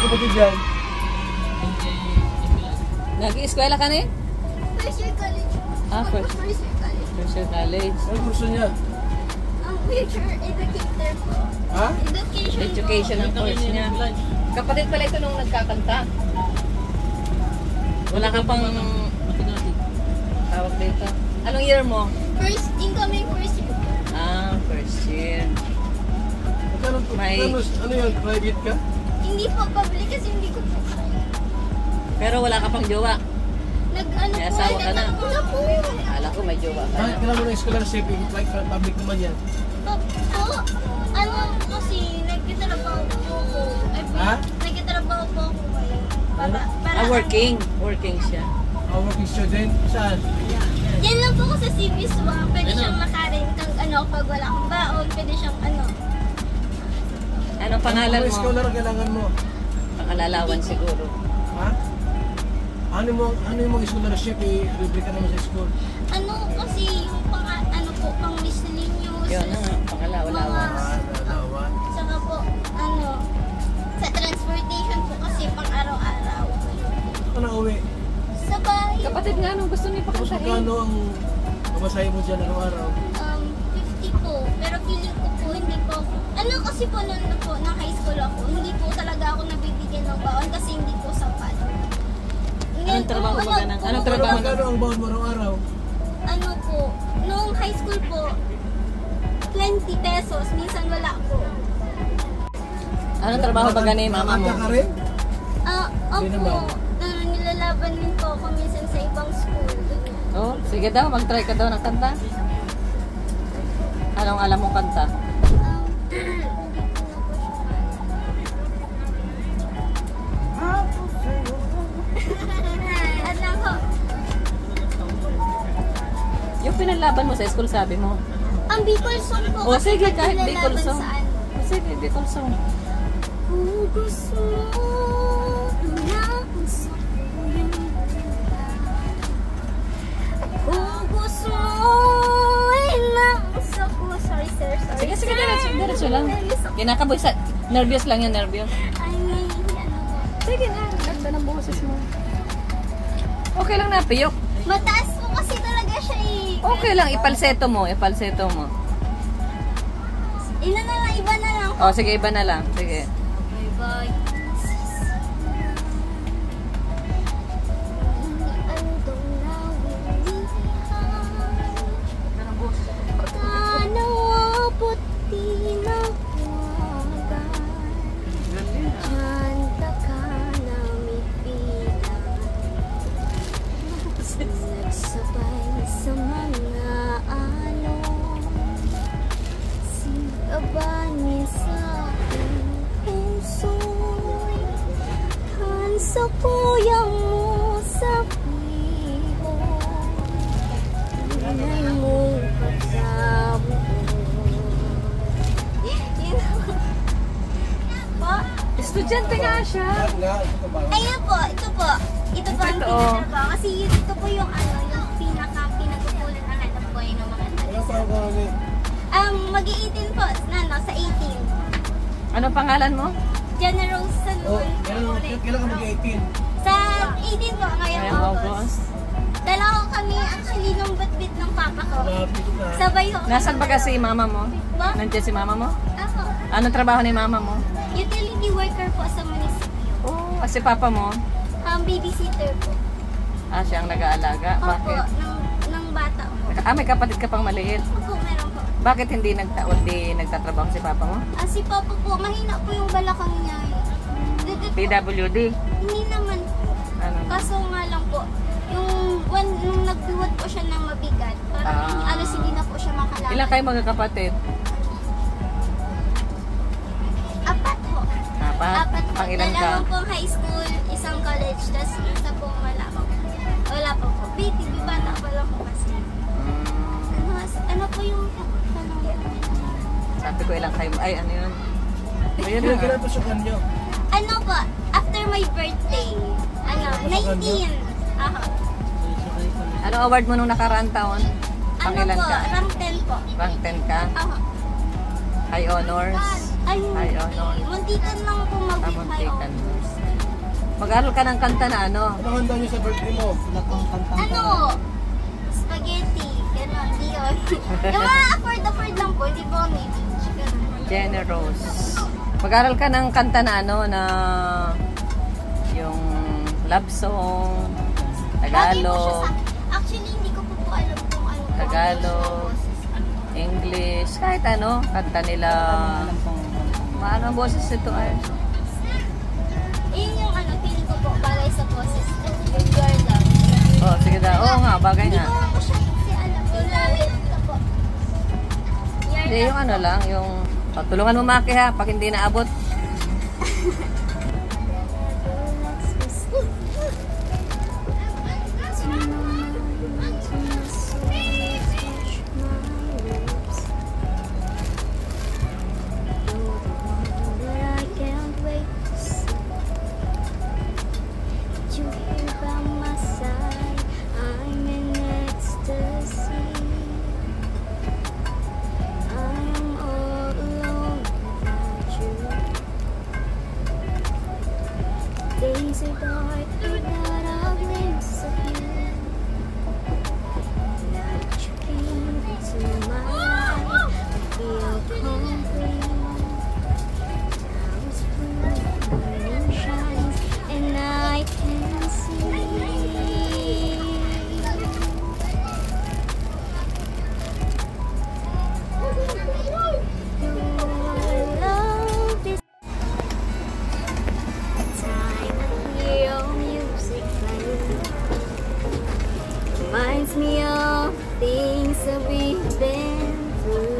kapatid dyan? Nag-i-eskwela ka na eh? First year college. First year college. Anong kurso niya? Future educator po. Ha? Education ang course niya. Kapatid pala ito nung nagkakanta. Wala ka pang tawag dito. Anong year mo? Incoming first year po. First year. Ano yun? Private ka? Hindi po public kasi hindi ko po kaya. Pero wala ka pang jowa. May asawa ka na. Wala po. Akala ko may jowa ka Bakit na. kailangan mo ng scholarship? Like public naman yan. Kasi nagkitrabaho po ako. Ha? Nagkitrabaho po ako ngayon. Working siya. Working student? Saan? Yan lang po ako sa CBSWA. Pwede siyang makarin pag wala akong baon. Pwede siyang Anong pangalan Ano mo? scholar ang kailangan mo? Pangalalawan siguro. Ha? Ano yung mga scholarship? I-rubric ka naman sa school. Kasi yung pang miscellaneous. Yun na nga, pangalalawan. Nalawan. Saka po, sa transportation po kasi pang araw-araw. Ano na uwi? Sa bahay, Kapatid nga, anong gusto niyo Tapos pakantahin? magkano ang pamasahe mo dyan araw-araw? 50 po. Pero feeling ko po, hindi po ako. Kasi po nung high school ako, hindi po talaga ako nabibigyan ng baon kasi hindi po sapat. Anong trabaho ba ganang? Anong trabaho na? Magkano ang baon mo araw-araw? Nung high school po, 20 pesos. Minsan wala po. Anong trabaho ba ganun mama mo? Nakanta ka rin? Opo. Nilalaban din po ako minsan sa ibang school. Oh, sige daw, mag-try ka daw ng kanta. Anong alam mong kanta? Yung pinalaban mo sa school, sabi mo. Ang Bicol song po. O sige, kahit nilalaban Bicol song. saan? O sige, Bicol song. Kung gusto mo na sa kuyang kung gusto mo ay nasa ko. Sorry sir, sorry. Sige, diretso lang. Kinakaboy sa... Nervyos lang yan, nervyos. Ay, nahihiyan ako. Sige na, ganda ng boses mo. Okay lang na, piyok. Mataas po kasi talaga siya eh. Okay lang, ipalseto mo. Iba na lang. O, sige, iba na lang. Sige. Bye-bye. Nagsabay sa mga sigabanin sa aking puso. Sa kuyang mo sa piho, tunay mong pagkabuo. Estudyante nga siya. Ayun po, ito po. Ito po ang pinatrabaho. Kasi ito po yung yung pinagkukulan ang hanap ko ng mga talis. Mag-i-18 po, sa 18. Ano pangalan mo? General Salon. Kailan ka mag-18? Sa 18 po, ngayong August. Dalawa kami actually nung batbit ng papa ko. Sabay ho. Nasaan ba kasi mama mo? Ba? Nandiyan si mama mo? Ako. Anong trabaho ni mama mo? Utility worker po sa munisipyo. Oh, si papa mo? Babysitter po. Siya ang nag-aalaga. Opo, Bakit? ng bata po. May kapatid ka pang maliit. Opo, meron po. Bakit hindi nagtatrabaho si papa mo? Si papa po, mahina po yung balakang niya. PWD? Hindi naman po. Ano? Kaso nga lang po, nung nagbiwad po siya ng mabigat, parang hindi na po siya makalakad. Ilan kayo magkakapatid? Apat po. Apat? Po. Pang ilan ka? Dalawang pong high school, isang college, tapos isa pong wala pa po. Wala pa po. BTV, bata pa lang po kasi. Ano po yung tanong yun? Sabi ko ilang kayo. Ay, ano yun? Ayun Kailan na. kinapasukan nyo? Ano po, after my birthday, 19. Ako. Anong award mo nung nakaraang taon? Pang Ano ilan po, ka? rank 10 po. Rank 10 ka? Ako. High honors? Ay, High honors. muntikan lang po mag-high Muntikan. honors. Mag-aral ka ng kanta na ano? Ano handa niyo sa birthday mo? Ano? Spaghetti. Ganon. Di yun. Yung mga afford lang po. Di ba may beach? Ganon. Generous. Mag-aral ka ng kanta na ano, na yung love song, Bagay po siya Tagalog, sa... Actually, hindi ko po alam kung ano po. Tagalog, English, kahit ano, kanta nila. Maano ang boses ito ay? Yun yung ano, feeling ko po bagay sa boses. Yung your love. Oh, sige daw. Oo nga, bagay Hindi nga. ko po siya kasi alam. Yung ko po. Your Hindi, yung ano lang, yung tulungan mo Maki ha, pag hindi naabot. Days are dark without a glimpse of you. Like you came into my life, I feel complete. Now it's blue, morning shines, and I can see. Your love is time I hear your music playing. Reminds me of things that we've been through.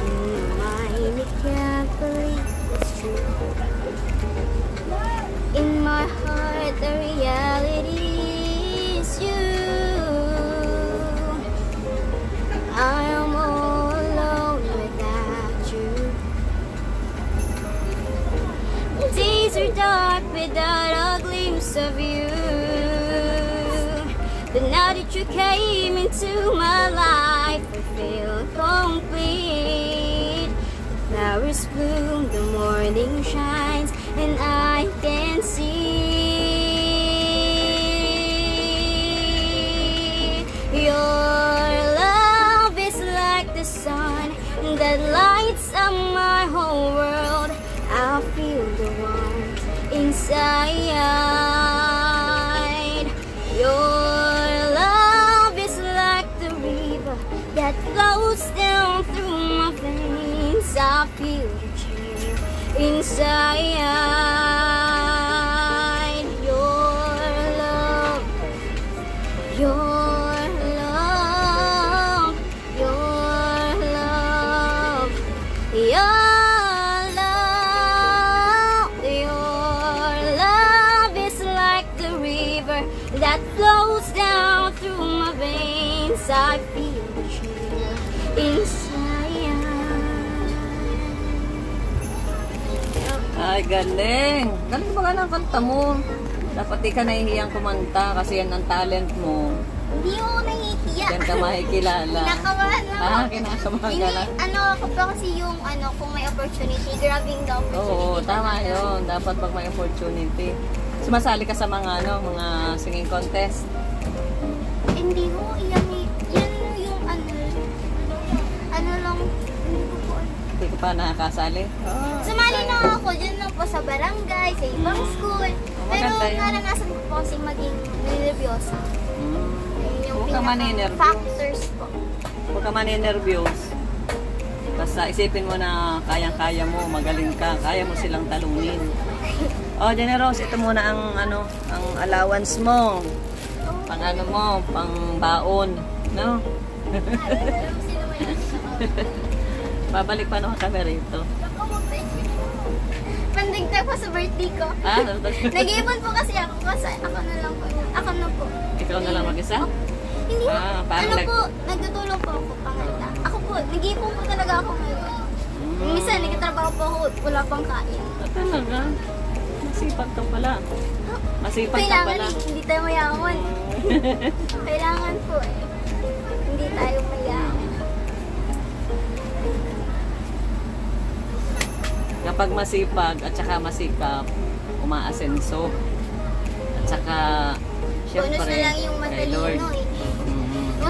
In my mind, I can't believe it's true. In my heart, the reality is you. I am all alone without you. Days are dark without a glimpse of you. But now that you came into my life, I feel complete. The flowers bloom, the morning shines, and I can see. Your love is like the sun that lights up my whole world. I feel the warmth inside. Your love is like the river that flows down through my veins. I feel the chill inside. Your love, your love, your love, your that flows down through my veins. I feel the chill inside. Ay, galing. Galing ba ng kanta mo? Dapat di ka nahihiyang kumanta kasi yan ang talent mo. Hindi ako nahihiya. Yan ka makikilala. Kinakabahan ako. Kinakabahan ka lang. Ano ako pa kasi yung ano, kung may opportunity, grabbing the opportunity. Oo, tama yun. Dapat pag may opportunity. Sumasali ka sa mga mga singing contest. Hindi ko, yan yung ano lang, hindi ko po alam. Hindi ko pa nakakasali. Sumali na ako dyan lang po sa barangay, sa ibang school. Pero maganda yun. naranasan ko po kasi maging nervyosa. Yung Huwag ka maninervyos. factors po. Huwag ka maninervyos. Basta isipin mo na kayang-kaya mo, magaling ka, kaya mo silang talunin. Oh, Generous, ito muna ang ang allowance mo. Pang mo, pang baon, no? Babalik pa naman kami rito. Pandigtag po sa birthday ko. Nag-iipon po kasi ako ako na lang po. Ako na po. Ikaw na lang mag-isa? Hindi. Parang po, nagtutulong po ako pangalaga. Ako po, nag-iipon po talaga ako ngayon. Minsan, nagtatrabaho po ako, wala pang kain. Talaga? Masipag ka pala. Masipag ka Kailangan pala. hindi tayo mayaman. Kailangan po hindi tayo mayaman. Kapag masipag at saka masikap, umaasenso. At saka, Bonus syempre, na lang yung kay matalino Lord. eh. Mhm.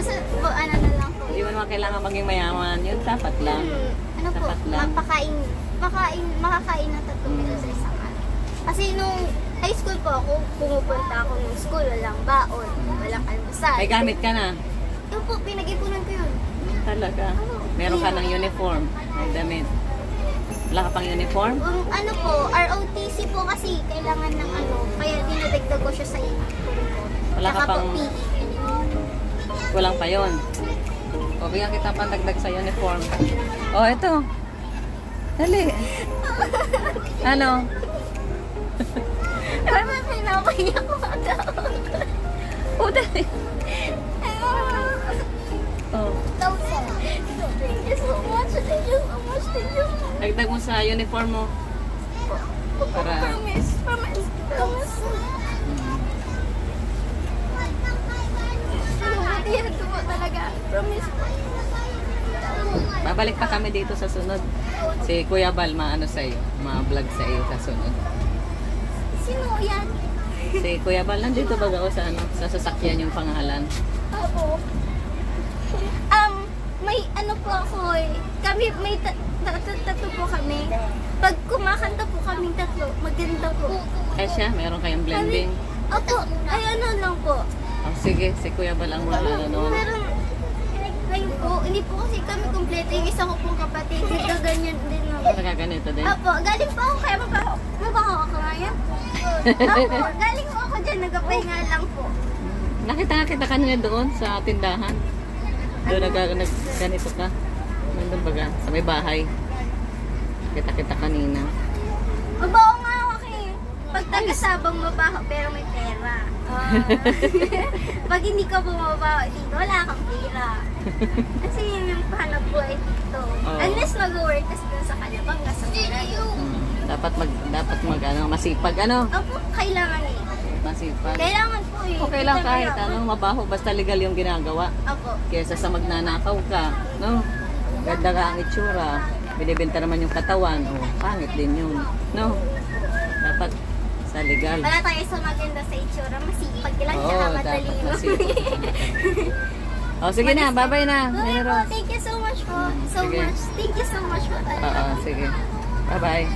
Ano na lang po. Hindi mo naman kailangan maging mayaman. Yun, dapat lang. Ano po, Dapat lang. makakain na 3 pesos sa isang araw. Kasi nung high school po ako, pumupunta ako ng school, walang baon, walang almusal. May gamit ka na. Yun po, pinag-ipunan ko yun. Talaga. Meron ka ng uniform. May damit. Wala ka pang uniform? Ano po, ROTC po kasi kailangan ng ano, kaya dinadagdag ko siya sa ipon ko. Wala ka Tsaka po, pang- PE. Kulang pa yon. O, bigyan kita pang dagdag sa uniform. O, ito. Dali. Ano? Parang pinapaya ko ata. O, dali. O, 1,000. Thank you so much. Thank you so much. Thank you so much. dagdag mo sa uniform mo. Para- Promise. Promise. Promise. Yan ko po talaga. Promise po. Babalik pa kami dito sa sunod. Si Kuya Bal, maano sa'yo. Ma-vlog sa iyo sa sunod. Sino yan? Si Kuya Bal, nandito baga ako sa, ano, sa sasakyan yung pangalan. Ako. May ano po ako eh. Kami, may tatlo po kami. Pag kumakanta po kaming tatlo, maganda po. Kaya siya, meron kayong blending. Opo, ay ano lang po. Oh, sige, si Kuya Bal ang wala noon. Meron, ngayon po, hindi po kasi kami kompleto. Yung isa ko pong kapatid, nagkaganyan din naman. Nagaganito din. Opo, galing po ako kaya mabaho ako ngayon. Opo, galing po ako dyan, nagkapahinga lang po. Nakita kita kanina doon sa tindahan. Doon ganito ka. Nandun baga, sa may bahay. Kita kanina. Mabaho nga ako kay pag taga-sabang mabaho pero may pera. Pag hindi ka bumabaho dito, wala kang pera. Kasi yun yung hanap buhay dito. Oo. Unless mag-work kasi dun sa Kalabang, nasa Malayo. Dapat masipag ano? Opo, kailangan eh. Masipag. Kailangan po eh. Okay lang Kita kahit kailangan. anong mabaho, basta legal yung ginagawa. Opo. Kesa sa magnanakaw ka, no? Ganda ka ang itsura, binibenta naman yung katawan, oh, pangit din yun, no? Dapat sa legal. Wala tayo sa maganda sa itsura, masipag lang Oo, tsaka dapat matalino. masipag. Oh, sige na, bye-bye na. Okay Nero. po, thank you so much po. So Sige. much. Thank you so much po talaga. Oo, sige. Bye-bye.